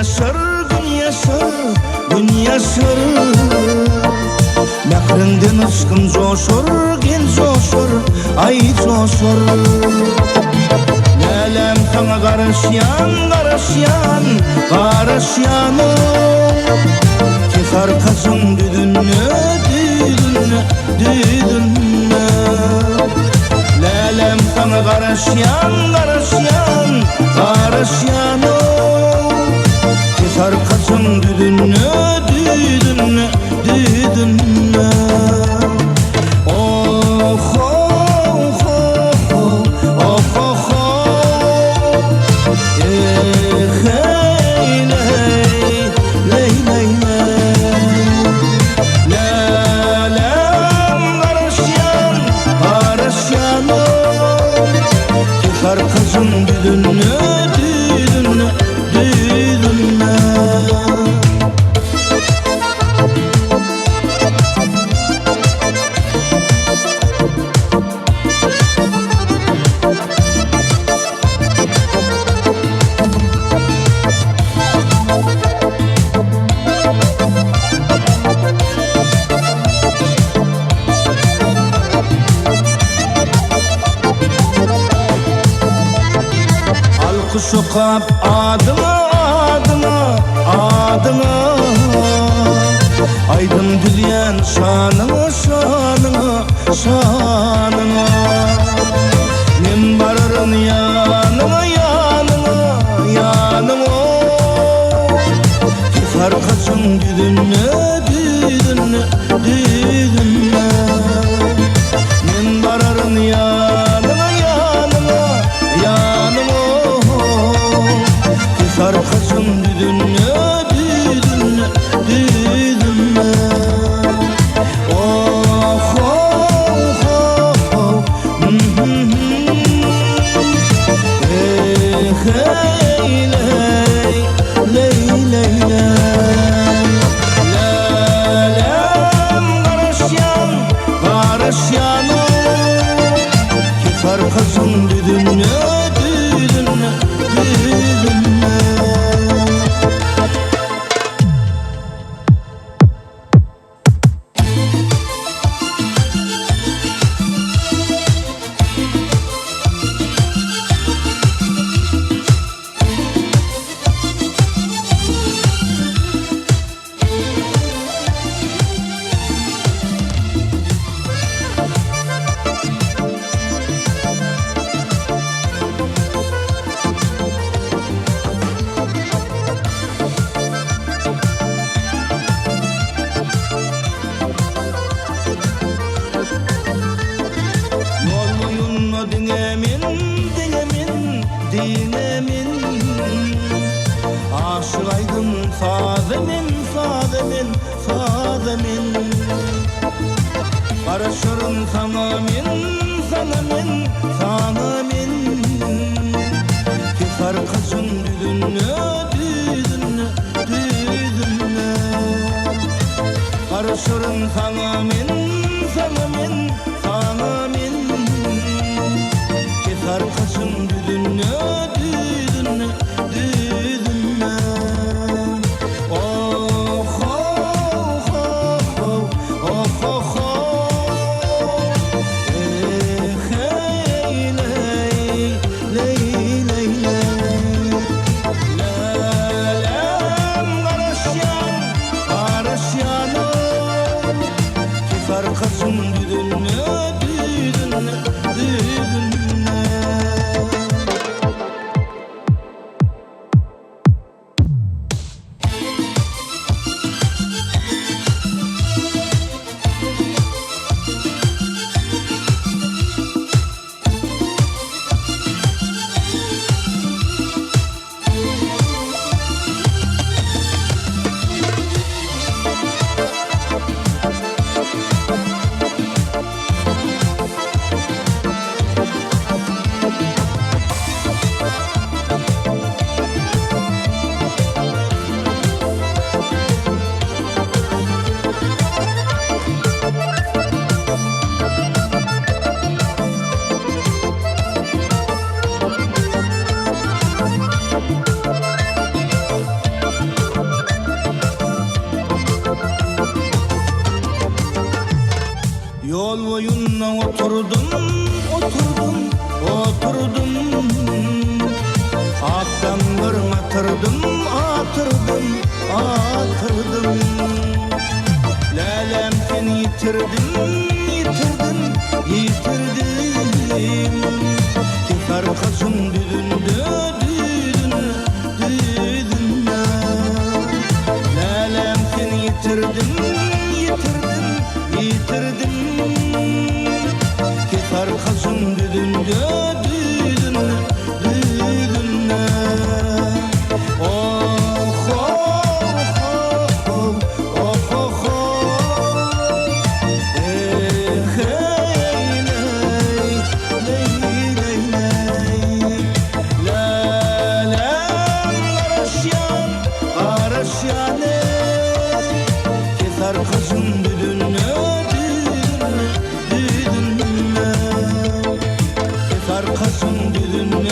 yaşar, gün yaşar, gün yaşar. Mehrinden ışkın coşur, gen coşur, ay coşur. Lelem sana karışyan, karışyan, karışyanım. Kesar kızın düdünü, düdünü, düdünü. Lelem sana karışyan, karışyan, karışyanım. Kesar kızın düdünü, düdünü, düdünü. Oh, oh, oh, oh, oh, oh, oh. Hey, ley, ley, ley, ley. Lelem karışyan, karışyanım. Kesar kızın düdünü, düdünü, düdünü. Kuşu kap adını, adını, adını. Aydın dileyen şanını, şanını, şanını. Men barırın yanına, yanına, yanına. Kesar kaçın düdünü, düdünü, düdünü. Men barırın yanına, yanına, yanına. Kesar kaçın düdünü, düdünü, düdünü. Oh, oh, oh, oh. Hey, ley, ley, ley, ley. Lelem karışyan, karışyanım. Kesar kaçın düdünü, düdünü, düdünü. Dinemin, dinemin, dinemin. Aşık aydın fademin, fademin, fademin. Karışırım sana min, sana min, sana min. Kesar kaçın düdünü, düdünü, düdünü. Karışırım sana min, sana min, sana min. Kesar kaçın düdünü, düdünü, düdünü. Oh, oh, oh, oh, oh, oh, oh. Hey, ley, ley, ley, ley. Lelem karışyan, karışyanım. Kesar kaçın düdünü, düdünü, düdünü. Kol boyuna oturdum, oturdum, oturdum. Aktan kırmatırdım, atırdım, atırdım. Lelem seni yitirdim, yitirdim, yitirdim. Kefar kasım düdündü, düdün, düdünle. Lelem seni yitirdim, yitirdim, yitirdim. Kefar kasım düdündü, düdün, düdünle. Oh, oh, oh, oh, oh, oh, oh. Kızım düdünle, düdünle, düdünle. Keser kızım düdünle.